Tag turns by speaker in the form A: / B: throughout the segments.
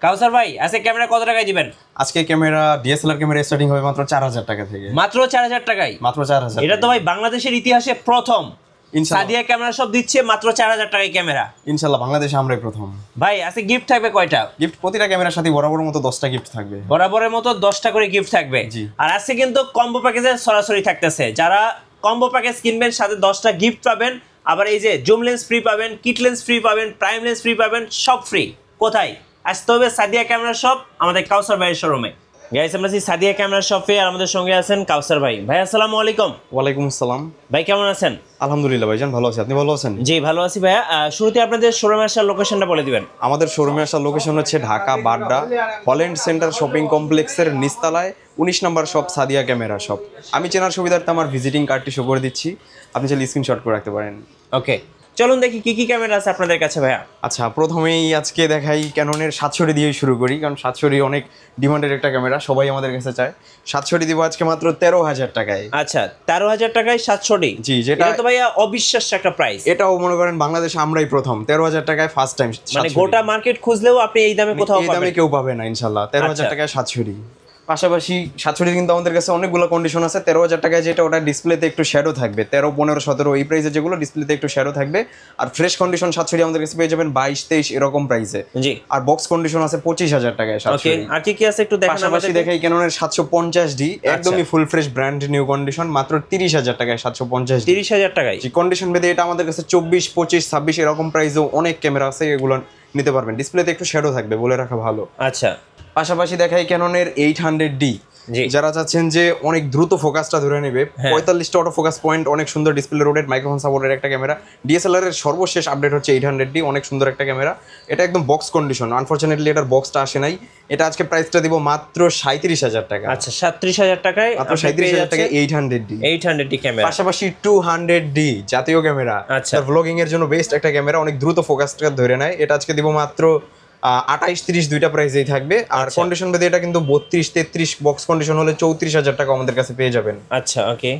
A: কাউসার ভাই আজকে ক্যামেরা কত টাকায় দিবেন?
B: আজকে ক্যামেরা ডিএসএলআর ক্যামেরা স্টার্টিং হবে মাত্র 4000 টাকা থেকে।
A: মাত্র 4000 টাকায়?
B: মাত্র 4000।
A: এটা তো ভাই বাংলাদেশের ইতিহাসে প্রথম সাদিয়া ক্যামেরা সব দিচ্ছে মাত্র 4000 টাকায় ক্যামেরা।
B: ইনশাআল্লাহ বাংলাদেশে আমরাই প্রথম।
A: ভাই আজকে গিফট থাকবে কয়টা?
B: গিফট প্রতিটা ক্যামেরার সাথে বরাবরের মতো 10টা গিফট থাকবে।
A: বরাবরের মতো 10টা করে গিফট থাকবে। আর আজকে কিন্তু কম্বো প্যাকেজে সরাসরি থাকতেছে। যারা কম্বো প্যাকেজ কিনবেন সাথে 10টা গিফট পাবেন। আবার এই যে জুম লেন্স ফ্রি পাবেন, কিট লেন্স ফ্রি পাবেন, প্রাইম লেন্স ফ্রি পাবেন, সব ফ্রি। কোথায় আসতে হবে? সাদিয়া ক্যামেরা শপ, আমাদের কাউসার ভাইয়ের শোরুমে। গাইস আমরা আছি সাদিয়া ক্যামেরা শপে, আর আমাদের সঙ্গে আছেন কাউসার ভাই। ভাই আসসালামু আলাইকুম।
B: ওয়ালাইকুম আসসালাম।
A: ভাই কেমন আছেন?
B: আলহামদুলিল্লাহ ভাইজান ভালো আছি, আপনি ভালো আছেন?
A: জি ভালো আছি ভাইয়া। শুরুতে আপনাদের শোরুমে আসার লোকেশনটা বলে দিবেন।
B: আমাদের শোরুমে আসার লোকেশন হচ্ছে Dhaka Badda Holland center shopping কমপ্লেক্সের নিচতলায় 19 নম্বর শপ সাদিয়া ক্যামেরা শপ। আমি চেনার সুবিধার্থে আমার ভিজিটিং কার্ডটি শো করে দিচ্ছি, আপনি চাইলে স্ক্রিনশট করে রাখতে পারেন।
A: ওকে চলুন দেখি কি কি ক্যামেরা আছে আপনাদের কাছে ভাইয়া।
B: আচ্ছা প্রথমেই আজকে দেখাই ক্যাননের 700 দিয়েই শুরু করি, কারণ 700 অনেক ডিমান্ডেড একটা ক্যামেরা, সবাই আমাদের কাছে চায়। 700 দিব আজকে মাত্র 13000 টাকায়।
A: আচ্ছা 13000 টাকায় 700?
B: জি, যেটা
A: তো ভাইয়া অবিশ্বাস্য একটা প্রাইস।
B: এটাও মনে করেন বাংলাদেশে আমরাই প্রথম 13000 টাকায় ফার্স্ট টাইম।
A: মানে গোটা মার্কেট খুঁজলেও আপনি এই দামে কোথাও পাবেন?
B: এই দামে কেউ পাবে না ইনশাআল্লাহ। 13000 টাকায় 700। পাশাপাশি 700 কিন্তু আমাদের কাছে অনেকগুলো কন্ডিশন আছে। 13000 টাকায় যেটা ওটা ডিসপ্লেতে একটু শ্যাডো থাকবে, 13, 15, 17 এই প্রাইসে যেগুলো ডিসপ্লেতে একটু শ্যাডো থাকবে। আর ফ্রেশ কন্ডিশন 700 আমাদের কাছে পেয়ে যাবেন 22, 23 এরকম প্রাইসে। জি। আর বক্স কন্ডিশন আছে 25000 টাকায় 700।
A: ওকে আর কি কি আছে একটু দেখান আমাদের।
B: পাশাপাশি দেখাই ক্যাননের 750D একদমই full fresh brand new condition মাত্র 30000 টাকায় 750।
A: 30000 টাকায়?
B: জি, কন্ডিশন ভেদে এটা আমাদের কাছে 24, 25, 26 এরকম প্রাইসেও অনেক ক্যামেরা আছে, এগুলো নিতে পারবেন। ডিসপ্লেতে একটু শ্যাডো থাকবে, বলে রাখা ভালো।
A: আচ্ছা
B: পাশাপাশি দেখাই ক্যাননের 800D। যারা চাচ্ছেন যে অনেক দ্রুত ফোকাসটা ধরে নেবে, 45টা অটো ফোকাস পয়েন্ট, অনেক সুন্দর ডিসপ্লে রোটেট, মাইক্রোফোন সাপোর্টের একটা ক্যামেরা। ডিএসএলআর এর সর্বশেষ আপডেট হচ্ছে 800D, অনেক সুন্দর একটা ক্যামেরা। এটা একদম বক্স কন্ডিশন, আনফরচুনেটলি এটার বক্সটা আসে নাই। এটা আজকে প্রাইসটা দিব মাত্র 37000 টাকা।
A: আচ্ছা 37000 টাকায়
B: মাত্র 37000 টাকা 800D।
A: 800D camera.
B: পাশাপাশি 200D জাতীয় ক্যামেরা, তার ব্লগিং এর জন্য বেস্ট একটা ক্যামেরা, অনেক দ্রুত ফোকাসটা ধরে নেয়। এটা আজকে দিব মাত্র 28, 30 দুইটা প্রাইসেই থাকবে। আর কন্ডিশন ভেদে এটা কিন্তু 32, 33 বক্স কন্ডিশন হলে 34000 টাকা আমাদের কাছে পেয়ে যাবেন।
A: আচ্ছা ওকে।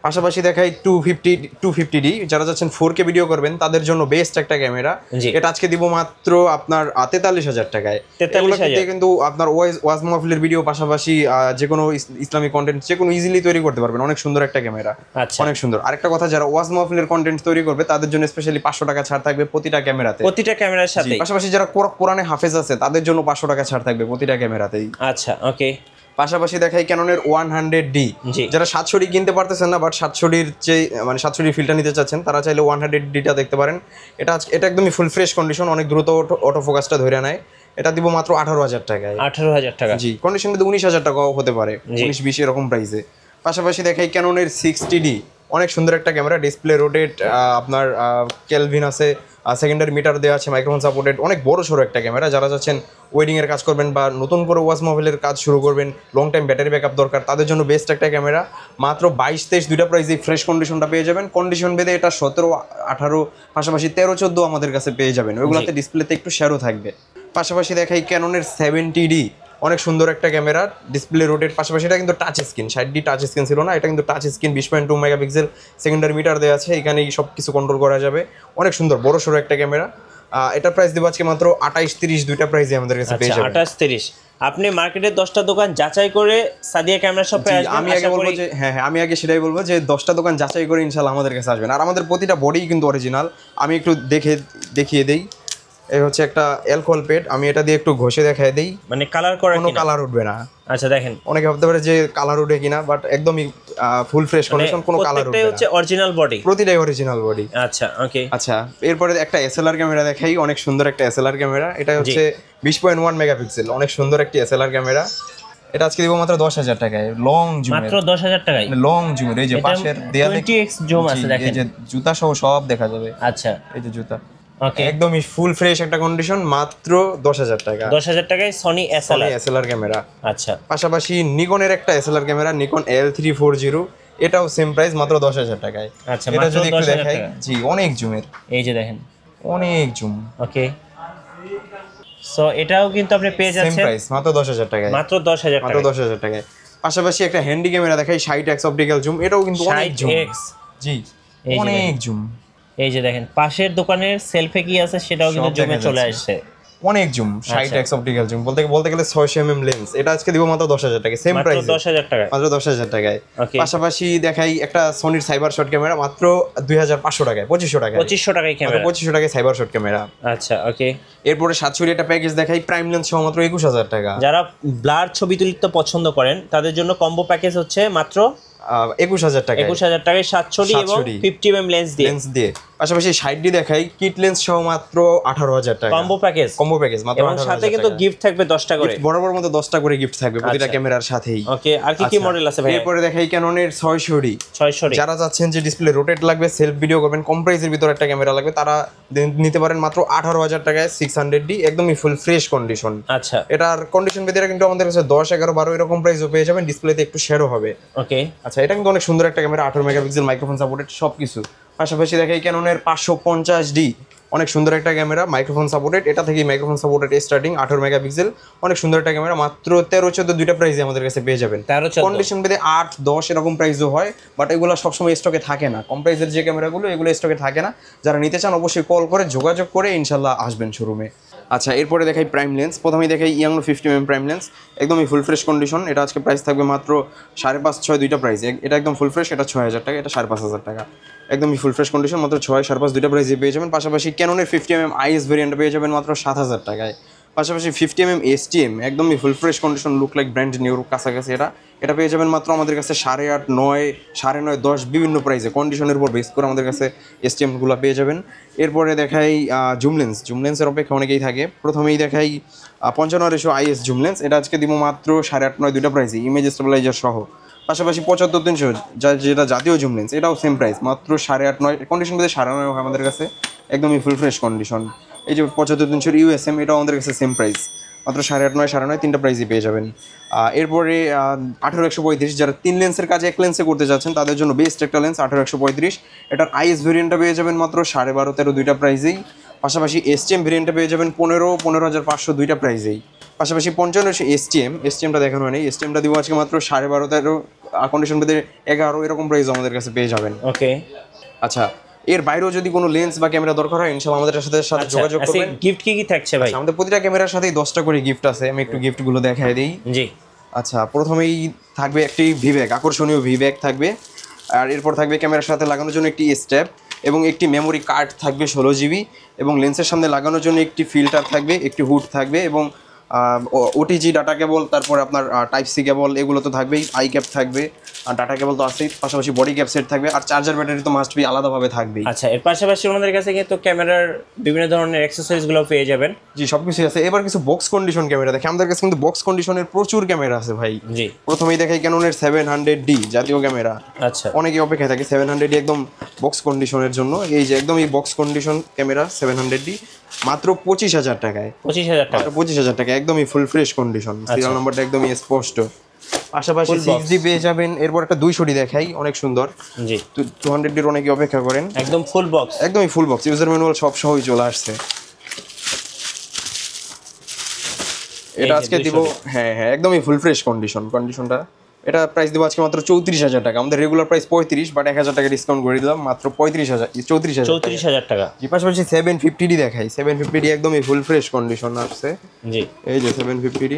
A: পাশাপাশি
B: দেখাই 250D, যারা চাচ্ছেন 4K ভিডিও করবেন তাদের জন্য বেস্ট একটা ক্যামেরা। এটা আজকে দিব মাত্র আপনার 43000 টাকায়। 43000 কিন্তু আপনার ওয়াজ মাহফিলের ভিডিও, পাশাপাশি যে কোনো ইসলামিক কন্টেন্ট যে কোনো ইজিলি তৈরি করতে পারবেন। অনেক সুন্দর একটা ক্যামেরা, অনেক সুন্দর। আরেকটা কথা, যারা ওয়াজ মাহফিলের কন্টেন্ট তৈরি করবে তাদের জন্য স্পেশালি 500 টাকা ছাড় থাকবে প্রতিটা ক্যামেরাতে,
A: প্রতিটা ক্যামেরার সাথে।
B: পাশাপাশি যারা কোরআনে হাফেজ আছে তাদের জন্য 500 টাকা ছাড় থাকবে প্রতিটা ক্যামেরাতেই।
A: আচ্ছা ওকে।
B: পাশাপাশি দেখাই ক্যাননের 100D, যারা 700D কিনতে পারতেছেন না বাট 700Dর যে মানে 700D ফিল্টার নিতে চাচ্ছেন, তারা চাইলে 100Dটা দেখতে পারেন। এটা একদমই ফুল ফ্রেশ কন্ডিশন, অনেক দ্রুত অটো ফোকাসটা ধরে নেয়। এটা দিব মাত্র 18000 টাকায়।
A: 18000 টাকা? জি।
B: কন্ডিশন কিন্তু 19000 টাকাও হতে পারে, 19-20 এরকম প্রাইসে। পাশাপাশি দেখাই ক্যাননের 60D, অনেক সুন্দর একটা ক্যামেরা, ডিসপ্লে রোটেট, আপনার কেলভিন আছে, সেকেন্ডারি মিটার দেওয়া আছে, মাইক্রোফোন সাপোর্টেড, অনেক বড় সড়ো একটা ক্যামেরা। যারা চাচ্ছেন ওয়েডিং এর কাজ করবেন বা নতুন করে ওয়াজ মাহফিলের কাজ শুরু করবেন, লং টাইম ব্যাটারি ব্যাকআপ দরকার, তাদের জন্য বেস্ট একটা ক্যামেরা। মাত্র 22, 23 দুইটা প্রাইসে ফ্রেশ কন্ডিশনটা পেয়ে যাবেন। কন্ডিশন ভেদে এটা 17, 18, পাশাপাশি 13, 14 আমাদের কাছে পেয়ে যাবেন। ওইগুলোতে ডিসপ্লেতে একটু শ্যাডো থাকবে। পাশাপাশি দেখাই ক্যাননের 70D, অনেক সুন্দর একটা ক্যামেরা, ডিসপ্লে রোটেট, পাশাপাশি এটা কিন্তু touch screen. 60D touch screen ছিল না, এটা কিন্তু touch screen, 20.2 megapixel, secondary meter দেওয়া আছে, এখানেই সব কিছু কন্ট্রোল করা যাবে। অনেক সুন্দর বড় সড়ো একটা ক্যামেরা। এটা প্রাইস দেবো আজকে মাত্র 28, 30 দুইটা প্রাইসে আমাদের কাছে পেয়ে যাবেন।
A: 28, 30। আপনি মার্কেটের 10টা দোকান যাচাই করে সাদিয়া ক্যামেরা শপে আসবেন।
B: আমি আগে বলবো যে আমি আগে সেটাই বলবো যে 10টা দোকান যাচাই করে ইনশাআল্লাহ আমাদের কাছে আসবেন। আর আমাদের প্রতিটা বডি কিন্তু অরিজিনাল। আমি একটু দেখিয়ে দেই। এই হচ্ছে একটা অ্যালকোহল পেড, আমি এটা দিয়ে একটু ঘষে দেখাই দেই।
A: মানে কালার করা,
B: কোনো কালার উঠবে না।
A: আচ্ছা দেখেন,
B: অনেকে ভাবতে পারে যে কালার উঠে কিনা, বাট একদমই ফুল ফ্রেশ কন্ডিশন, কোনো কালার উঠবে না।
A: প্রত্যেকটাই হচ্ছে অরিজিনাল বডি,
B: প্রতিটাই অরিজিনাল বডি।
A: আচ্ছা ওকে।
B: আচ্ছা এরপরে একটা এসএলআর ক্যামেরা দেখাই, অনেক সুন্দর একটা এসএলআর ক্যামেরা। এটা হচ্ছে 20.1 মেগাপিক্সেল, অনেক সুন্দর একটি এসএলআর ক্যামেরা। এটা আজকে দিব মাত্র 10000 টাকায়, লং জুম।
A: মাত্র 10000 টাকায়
B: লং জুম। এই যে পাশের দেয়ালে
A: 20x জুম আছে দেখেন,
B: এই যে জুতা সহ সব দেখা যাবে।
A: আচ্ছা
B: এই যে জুতা,
A: ওকে,
B: একদমই ফুল ফ্রেশ একটা কন্ডিশন, মাত্র 10000 টাকা।
A: 10000 টাকায় সনি এসএলআর
B: ক্যামেরা।
A: আচ্ছা
B: পাশাপাশি নিকনের একটা এসএলআর ক্যামেরা, নিকন L340, এটাও সেম প্রাইস, মাত্র 10000 টাকায়।
A: আচ্ছা
B: এটা যদি একটু দেখাই, জি অনেক জুমের,
A: এই যে দেখেন
B: অনেক জুম।
A: ওকে, সো এটাও কিন্তু আপনি পেয়ে যাচ্ছেন
B: সেম প্রাইস, মাত্র 10000 টাকায়।
A: মাত্র 10000 টাকা,
B: মাত্র 10000 টাকায়। পাশাপাশি একটা হ্যান্ডি ক্যামেরা দেখাই, 60x অপটিক্যাল জুম, এটাও কিন্তু অনেক জুম।
A: 60x,
B: জি অনেক জুম।
A: এই যে দেখেন পাশের দোকানের সেলফে কি আছে সেটাও কিন্তু জুমে চলে আসছে।
B: অনেক জুম 60x অপটিক্যাল জুম বলতে গেলে 600 mm লেন্স, এটা আজকে দিব মাত্র 10,000 টাকা, সেম প্রাইস
A: 10,000 টাকা,
B: মাত্র 10,000 টাকায়। পাশাপাশি দেখাই একটা সনির সাইবার শট ক্যামেরা মাত্র 2,500 টাকায়, 2500 টাকায়,
A: 2500 টাকায় ক্যামেরা,
B: 2500 টাকায় সাইবার শট ক্যামেরা।
A: আচ্ছা ওকে।
B: এরপরে 700 একটা প্যাকেজ দেখাই প্রাইম লেন্স সহ মাত্র 21,000 টাকা।
A: যারা ব্লার ছবি তুলতে পছন্দ করেন তাদের জন্য কম্বো প্যাকেজ হচ্ছে মাত্র
B: 21,000 টাকা,
A: 21,000 টাকায় 700 এবং 50 mm লেন্স দিয়ে।
B: পাশাপাশি 60 দেখাই কিট লেন্স সহ মাত্র 18,000 টাকা
A: কম্বো প্যাকেজ
B: মাত্র 18,000
A: সাথে কিন্তু গিফট থাকবে 10টা করে,
B: বরাবর মতো 10টা করে গিফট থাকবে প্রতিটা ক্যামেরার সাথেই।
A: ওকে, আর কি মডেল আছে ভাই?
B: এরপরে দেখাই ক্যাননের 600 যারা চাচ্ছেন যে ডিসপ্লে রোটেট লাগবে, সেলফ ভিডিও করবেন, কম প্রাইসের ভিতর একটা ক্যামেরা লাগবে, তারা নিতে পারেন মাত্র 18,000 টাকায় 600D, একদমই ফুল ফ্রেশ কন্ডিশন।
A: আচ্ছা,
B: এটার কন্ডিশন ভিতরে কিন্তু আমাদের কাছে 10, 11, 12 এরকম প্রাইসও পেয়ে যাবেন, ডিসপ্লেতে একটু শেয়ারও হবে।
A: ওকে,
B: আচ্ছা, এটা কিন্তু অনেক সুন্দর একটা ক্যামেরা, 18 মেগাপিক্সেল, মাইক্রোফোন সাপোর্টেড সবকিছু। পাশাপাশি দেখাই ক্যাননের 550D, অনেক সুন্দর একটা ক্যামেরা, মাইক্রোফোন সাপোর্টেড, এটা থেকে মাইক্রোফোন সাপোর্টেড স্টার্টিং, 18 মেগাপিক্সেল, অনেক সুন্দর একটা ক্যামেরা, মাত্র 13-14 দুইটা প্রাইসে আমাদের কাছে পেয়ে যাবেন। কন্ডিশন ভেদে 8-10 এরকম প্রাইসও হয়, বাট এগুলো সবসময় স্টকে থাকে না। কম প্রাইসের যে ক্যামেরাগুলো এগুলো স্টকে থাকে না, যারা নিতে চান অবশ্যই কল করে যোগাযোগ করে ইনশাল্লাহ আসবেন শোরুমে। আচ্ছা, এরপরে দেখাই প্রাইম লেন্স, প্রথমেই দেখাই ইয়াংলো 50mm প্রাইম লেন্স, একদমই ফুল ফ্রেশ কন্ডিশন। এটা আজকে প্রাইস থাকবে মাত্র 5.5-6 দুইটা প্রাইস, এটা একদম ফুল ফ্রেশ, এটা 6,000 টাকা, এটা 5,500 টাকা, একদমই ফুল ফ্রেশ কন্ডিশন, মাত্র 6-5.5 দুইটা প্রাইসে পেয়ে যাবেন। পাশাপাশি ক্যাননের 50mm IS ভেরিয়েন্ট পেয়ে যাবেন মাত্র 7,000 টাকায়। পাশাপাশি 50mm STM একদমই full fresh condition, look like brand নিউর কাছাকাছি, এটা পেয়ে যাবেন মাত্র আমাদের কাছে 8.5, 9, 9.5, 10 বিভিন্ন প্রাইসে, কন্ডিশনের উপর বেস করে আমাদের কাছে STMগুলো পেয়ে যাবেন। এরপরে দেখাই জুম লেন্সের অপেক্ষা অনেকেই থাকে। প্রথমেই দেখাই 55 IS জুম লেন্স, এটা আজকে দিব মাত্র 8.5, 9 দুইটা প্রাইসে, ইমেজ স্টেবিলাইজার সহ। পাশাপাশি 75-300 যেটা জাতীয় জুম লেন্স, এটাও সেম প্রাইস, মাত্র 8.5, 9 কন্ডিশন পেতে 9.5 হয় আমাদের কাছে, একদমই ফুল ফ্রেশ কন্ডিশন। এই যে 75-300 USM, এটাও আমাদের কাছে সেম প্রাইস, মাত্র 8.5, 9.5 তিনটা প্রাইসই পেয়ে যাবেন। এরপরে 18-135, যারা 3 লেন্সের কাজে 1 লেন্সে করতে চাচ্ছেন তাদের জন্য বেস্ট একটা লেন্স 18-135, এটার IS ভেরিয়েন্টটা পেয়ে যাবেন মাত্র 12.5, 13 দুইটা প্রাইসেই। পাশাপাশি STM ভেরিয়েন্টটা পেয়ে যাবেন 15,500 দুইটা প্রাইসেই। পাশাপাশি 55 STMটা দেখানো হয়নি, STMটা দিব আজকে মাত্র 12.5, 13 কন্ডিশন পেতে 11 এরকম প্রাইস আমাদের কাছে পেয়ে যাবেন।
A: ওকে,
B: আচ্ছা, এর বাইরেও যদি কোনো লেন্স বা ক্যামেরা দরকার হয় ইনশাআল্লাহ আমাদের সাথে যোগাযোগ করবেন।
A: গিফট কি থাকছে ভাই?
B: আমাদের প্রতিটা ক্যামেরার সাথেই 10টা করে গিফট আছে, আমি একটু গিফটগুলো দেখাই দিই।
A: জি,
B: আচ্ছা, প্রথমেই থাকবে একটি ভিব্যাগ, আকর্ষণীয় ভিব্যাগ থাকবে, আর এরপর থাকবে ক্যামেরার সাথে লাগানোর জন্য একটি স্ট্যাপ এবং একটি মেমোরি কার্ড থাকবে 16 GB, এবং লেন্সের সামনে লাগানোর জন্য একটি ফিল্টার থাকবে, একটি হুড থাকবে, এবং OTG ডাটা কেবল, তারপর আপনার Type-C কেবল, এগুলো তো থাকবেই, আই ক্যাপ থাকবে, আর ডাটা কেবল তো আছেই, পাশাপাশি বডি ক্যাপ সেট থাকবে, আর চার্জার ব্যাটারি তো মাস্ট বি আলাদাভাবে থাকবেই।
A: আচ্ছা, এর পাশাপাশি আমাদের কাছে কিন্তু ক্যামেরার বিভিন্ন ধরনের অ্যাকসেসরিজগুলো পেয়ে যাবেন।
B: জি, সবকিছু আছে। এবার কিছু বক্স কন্ডিশন ক্যামেরা দেখে, আমাদের কাছে কিন্তু বক্স কন্ডিশনের প্রচুর ক্যামেরা আছে ভাই। জি, প্রথমেই দেখাই ক্যাননের 700D জাতীয় ক্যামেরা। আচ্ছা, অনেকে অপেক্ষায় থাকে 700D একদম বক্স কন্ডিশনের জন্য। এই যে একদম এই বক্স কন্ডিশন ক্যামেরা 700D মাত্র 25,000 টাকায়, 25,000 টাকা, একদমই ফুল ফ্রেশ কন্ডিশন, সিরিয়াল নাম্বারটা একদমই স্পষ্ট। পাশাপাশি 6D পেয়ে যাবেন। এরপর একটা 200D দেখাই, অনেক সুন্দর। জি, 200D অনেকে অপেক্ষা করেন, একদম ফুল বক্স, একদমই ফুল বক্স, ইউজার ম্যানুয়াল সব সহই চলে আসছে। এটা আজকে দিব, হ্যাঁ, একদমই ফুল ফ্রেশ কন্ডিশনটা। এটা প্রাইস দিব আজকে মাত্র 34,000 টাকা, আমাদের রেগুলার প্রাইস 35, বাট 1,000 টাকা ডিসকাউন্ট করে দিলাম, মাত্র 34,000 টাকা। জি, পাশাপাশি 750D দেখাই, 750D একদমই ফুল ফ্রেশ কন্ডিশন আসছে। জি, এই যে 750D,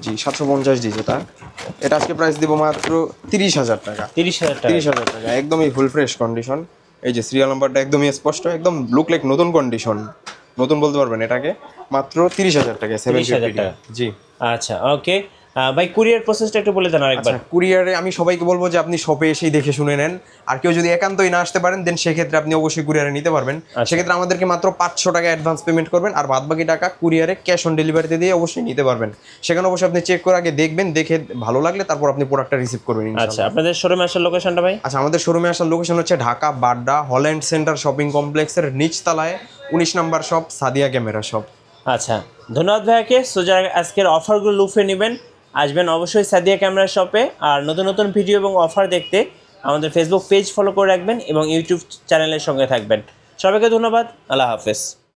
B: জি 750D যেটা, এটা আজকে প্রাইস দিব মাত্র 30,000 টাকা, 30,000 টাকা, একদমই ফুল ফ্রেশ কন্ডিশন। এই যে সিরিয়াল নাম্বারটা একদমই স্পষ্ট, একদম লুক লাইক নতুন কন্ডিশন, নতুন বলতে পারবেন এটাকে, মাত্র 30,000 টাকা 750D। জি, আচ্ছা, ওকে ভাই, কুরিয়ার প্রসেসটা একটু বলে দেন আরেকবার। কুরিয়ারে আমি সবাইকে বলবো যে আপনি শপে এসেই দেখে শুনে নেন, আর কেউ যদি একান্তই না আসতে পারেন দেন সেক্ষেত্রে আপনি অবশ্যই কুরিয়ারে নিতে পারবেন। সেক্ষেত্রে আমাদেরকে মাত্র 500 টাকা অ্যাডভান্স পেমেন্ট করবেন, আর বাদবাকি টাকা কুরিয়ারে ক্যাশ অন ডেলিভারিতে দিয়ে অবশ্যই নিতে পারবেন। সেখানে অবশ্যই আপনি চেক করে আগে দেখবেন, দেখে ভালো লাগলে তারপর আপনি প্রোডাক্টটা রিসিভ করবেন। আচ্ছা, আপনাদের শোরুমে আসার লোকেশনটা ভাই? আচ্ছা, আমাদের শোরুমে আসার লোকেশন হচ্ছে Dhaka Badda Holland center shopping কমপ্লেক্সের নিচতলায় 19 নম্বর শপ, সাদিয়া ক্যামেরা শপ। আচ্ছা, ধন্যবাদ ভাইয়াকে। সো যারা আজকের অফারগুলো লুফে নেবেন আসবেন অবশ্যই সাদিয়া ক্যামেরা শপে, আর নতুন নতুন ভিডিও এবং অফার দেখতে আমাদের ফেসবুক পেজ ফলো করে রাখবেন এবং ইউটিউব চ্যানেলের সঙ্গে থাকবেন। সবাইকে ধন্যবাদ, আল্লাহ হাফেজ।